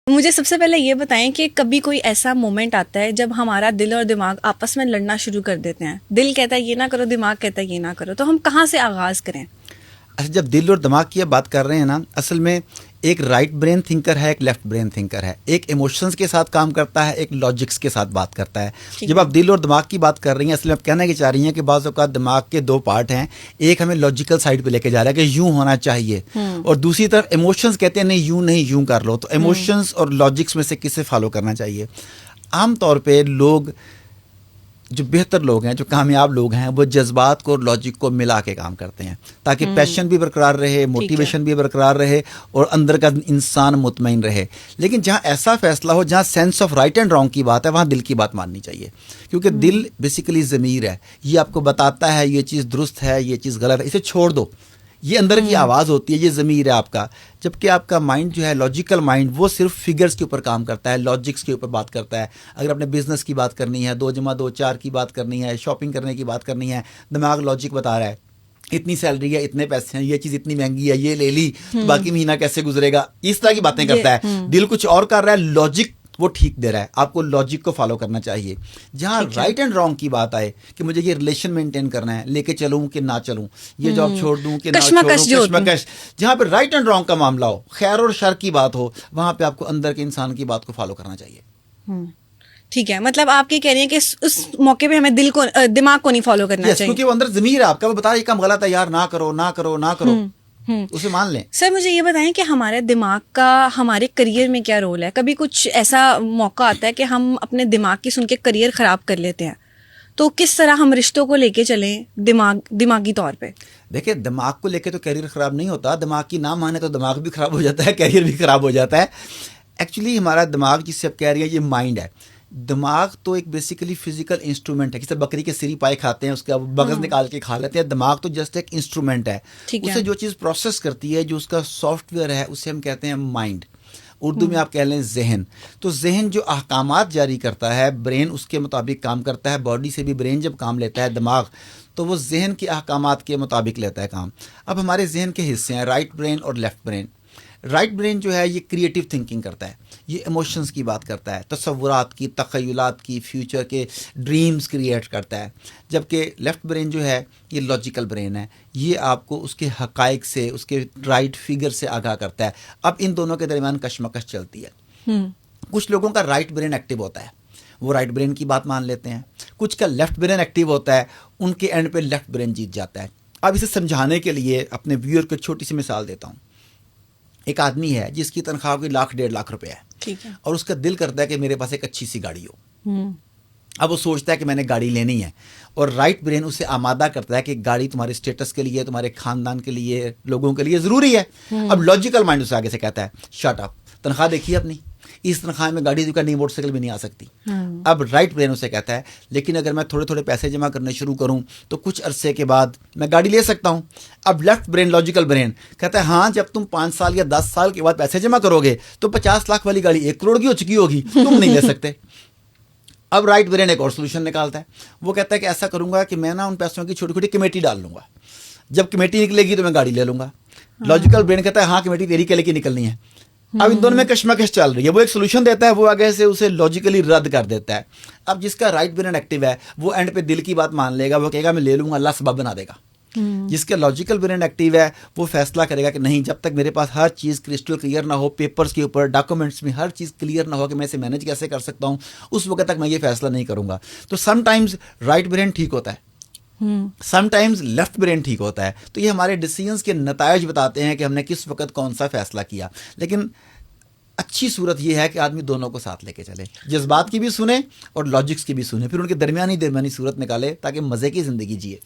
مجھے سب سے پہلے یہ بتائیں کہ کبھی کوئی ایسا مومنٹ آتا ہے جب ہمارا دل اور دماغ آپس میں لڑنا شروع کر دیتے ہیں، دل کہتا ہے یہ نہ کرو، دماغ کہتا ہے یہ نہ کرو، تو ہم کہاں سے آغاز کریں؟ اچھا، جب دل اور دماغ کی بات کر رہے ہیں نا، اصل میں ایک رائٹ برین تھنکر ہے، ایک لیفٹ برین تھنکر ہے، ایک ایموشنز کے ساتھ کام کرتا ہے، ایک لاجکس کے ساتھ بات کرتا ہے۔ جب آپ دل اور دماغ کی بات کر رہی ہیں، اصل میں آپ کہنا کہ چاہ رہی ہیں کہ بعض اوقات دماغ کے دو پارٹ ہیں، ایک ہمیں لاجیکل سائڈ پہ لے کے جا رہا ہے کہ یوں ہونا چاہیے، اور دوسری طرف ایموشنز کہتے ہیں نہیں یوں کر لو۔ تو ایموشنز اور لاجکس میں سے کسے فالو کرنا چاہیے؟ عام طور پہ لوگ، جو بہتر لوگ ہیں، جو کامیاب لوگ ہیں، وہ جذبات کو اور لاجک کو ملا کے کام کرتے ہیں تاکہ پیشن بھی برقرار رہے، موٹیویشن بھی برقرار رہے، اور اندر کا انسان مطمئن رہے۔ لیکن جہاں ایسا فیصلہ ہو جہاں sense of right and wrong کی بات ہے، وہاں دل کی بات ماننی چاہیے، کیونکہ دل بیسیکلی ضمیر ہے، یہ آپ کو بتاتا ہے یہ چیز درست ہے، یہ چیز غلط ہے، اسے چھوڑ دو۔ یہ اندر کی آواز ہوتی ہے، یہ ضمیر ہے آپ کا۔ جبکہ آپ کا مائنڈ جو ہے، لاجیکل مائنڈ، وہ صرف فگرز کے اوپر کام کرتا ہے، لاجکس کے اوپر بات کرتا ہے۔ اگر اپنے بزنس کی بات کرنی ہے، 2+2=4 کی بات کرنی ہے، شاپنگ کرنے کی بات کرنی ہے، دماغ لاجک بتا رہا ہے اتنی سیلری ہے، اتنے پیسے ہیں، یہ چیز اتنی مہنگی ہے، یہ لے لی تو باقی مہینہ کیسے گزرے گا، اس طرح کی باتیں کرتا ہے۔ دل کچھ اور کر رہا ہے، لاجک وہ ٹھیک دے رہا ہے۔ آپ کو لاجک کو فالو کرنا چاہیے۔ جہاں رائٹ اینڈ رانگ کی بات آئے کہ مجھے یہ ریلیشن مینٹین کرنا ہے، لے کے چلوں کہ نہ چلوں، یہ جاب چھوڑ دوں کہ نہ چھوڑوں، کشمکش، جہاں پہ رائٹ اینڈ رانگ کا معاملہ ہو، خیر اور شر کی بات ہو، وہاں پہ آپ کو اندر کے انسان کی بات کو فالو کرنا چاہیے۔ ٹھیک ہے، مطلب آپ یہ کہہ رہی ہیں کہ اس موقع پہ ہمیں دل کو، دماغ کو نہیں فالو کرنا چاہیے، کیونکہ وہ اندر ضمیر ہے آپ کا، وہ بتا یہ کام غلط ہے یار، نہ کرو نہ کرو نہ کرو، اسے مان لیں۔ سر مجھے یہ بتائیں کہ ہمارے دماغ کا ہمارے کریئر میں کیا رول ہے؟ کبھی کچھ ایسا موقع آتا ہے کہ ہم اپنے دماغ کی سن کے کریئر خراب کر لیتے ہیں، تو کس طرح ہم رشتوں کو لے کے چلیں دماغی طور پہ؟ دیکھیں، دماغ کو لے کے تو کیریئر خراب نہیں ہوتا، دماغ کی نہ مانے تو دماغ بھی خراب ہو جاتا ہے، کیریئر بھی خراب ہو جاتا ہے۔ ایکچولی ہمارا دماغ، جس سے آپ کہہ رہی ہیں، یہ مائنڈ ہے۔ دماغ تو ایک بیسیکلی فزیکل انسٹرومنٹ ہے، جیسے بکری کے سری پائے کھاتے ہیں، اس کا مغز نکال کے کھا لیتے ہیں۔ دماغ تو جسٹ ایک انسٹرومنٹ ہے، اسے جو چیز پروسیس کرتی ہے، جو اس کا سافٹ ویئر ہے، اسے ہم کہتے ہیں مائنڈ، اردو میں آپ کہہ لیں ذہن۔ تو ذہن جو احکامات جاری کرتا ہے، برین اس کے مطابق کام کرتا ہے۔ باڈی سے بھی برین جب کام لیتا ہے، دماغ، تو وہ ذہن کے احکامات کے مطابق لیتا ہے کام۔ اب ہمارے ذہن کے حصے ہیں رائٹ برین اور لیفٹ برین۔ رائٹ برین جو ہے یہ کریٹیو تھنکنگ کرتا ہے، یہ ایموشنز کی بات کرتا ہے، تصورات کی، تخیلات کی، فیوچر کے ڈریمز کریٹ کرتا ہے۔ جبکہ لیفٹ برین جو ہے یہ لاجیکل برین ہے، یہ آپ کو اس کے حقائق سے، اس کے رائٹ فگر سے آگاہ کرتا ہے۔ اب ان دونوں کے درمیان کشمکش چلتی ہے۔ کچھ لوگوں کا رائٹ برین ایکٹیو ہوتا ہے، وہ رائٹ برین کی بات مان لیتے ہیں۔ کچھ کا لیفٹ برین ایکٹیو ہوتا ہے، ان کے اینڈ پہ لیفٹ برین جیت جاتا ہے۔ اب اسے سمجھانے کے لیے اپنے ویور کو چھوٹی سی مثال دیتا ہوں۔ ایک آدمی ہے جس کی تنخواہ کوئی 1,00,000-1,50,000 روپے ہے، اور اس کا دل کرتا ہے کہ میرے پاس ایک اچھی سی گاڑی ہو۔ اب وہ سوچتا ہے کہ میں نے گاڑی لینی ہے، اور رائٹ برین اسے آمادہ کرتا ہے کہ گاڑی تمہارے اسٹیٹس کے لیے، تمہارے خاندان کے لیے، لوگوں کے لیے ضروری ہے۔ اب لاجیکل مائنڈ اسے آگے سے کہتا ہے شٹ اپ، تنخواہ دیکھیے اپنی، اس تنخواہ میں گاڑی کا نئی موٹر سائیکل بھی نہیں آ سکتی۔ اب رائٹ برین اسے کہتا ہے لیکن اگر میں تھوڑے تھوڑے پیسے جمع کرنے شروع کروں تو کچھ عرصے کے بعد میں گاڑی لے سکتا ہوں۔ اب لیفٹ برین، لاجیکل برین، کہتا ہے ہاں جب تم 5 سال یا 10 سال کے بعد پیسے جمع کرو گے تو 50 لاکھ والی گاڑی 1 کروڑ کی ہو چکی ہوگی، تم نہیں لے سکتے۔ اب رائٹ برین ایک اور سولوشن نکالتا ہے، وہ کہتا ہے کہ ایسا کروں گا کہ میں نا ان پیسوں کی چھوٹی چھوٹی کمیٹی ڈال لوں گا، جب کمیٹی نکلے گی تو میں گاڑی لے لوں گا۔ لاجیکل برین کہتا ہے ہاں کمیٹی تیری کے لے کے نکلنی ہے۔ اب ان دونوں میں کشمکش چل رہی ہے، وہ ایک سولوشن دیتا ہے، وہ آگے سے اسے لاجیکلی رد کر دیتا ہے۔ اب جس کا رائٹ برین ایکٹیو ہے وہ اینڈ پہ دل کی بات مان لے گا، وہ کہے گا میں لے لوں گا، اللہ سبب بنا دے گا۔ جس کا لاجیکل برین ایکٹیو ہے وہ فیصلہ کرے گا کہ نہیں، جب تک میرے پاس ہر چیز کرسٹل کلیئر نہ ہو، پیپرز کے اوپر، ڈاکومنٹس میں ہر چیز کلیئر نہ ہو کہ میں اسے مینیج کیسے کر سکتا ہوں، اس وقت تک میں یہ فیصلہ نہیں کروں گا۔ تو سم ٹائمز رائٹ برین ٹھیک ہوتا ہے، سم ٹائمز لیفٹ برین ٹھیک ہوتا ہے۔ تو یہ ہمارے ڈیسیژنز کے نتائج بتاتے ہیں کہ ہم نے کس وقت کون سا فیصلہ کیا۔ لیکن اچھی صورت یہ ہے کہ آدمی دونوں کو ساتھ لے کے چلے، جذبات کی بھی سنیں اور لاجکس کی بھی سنیں، پھر ان کے درمیانی صورت نکالے تاکہ مزے کی زندگی جیے۔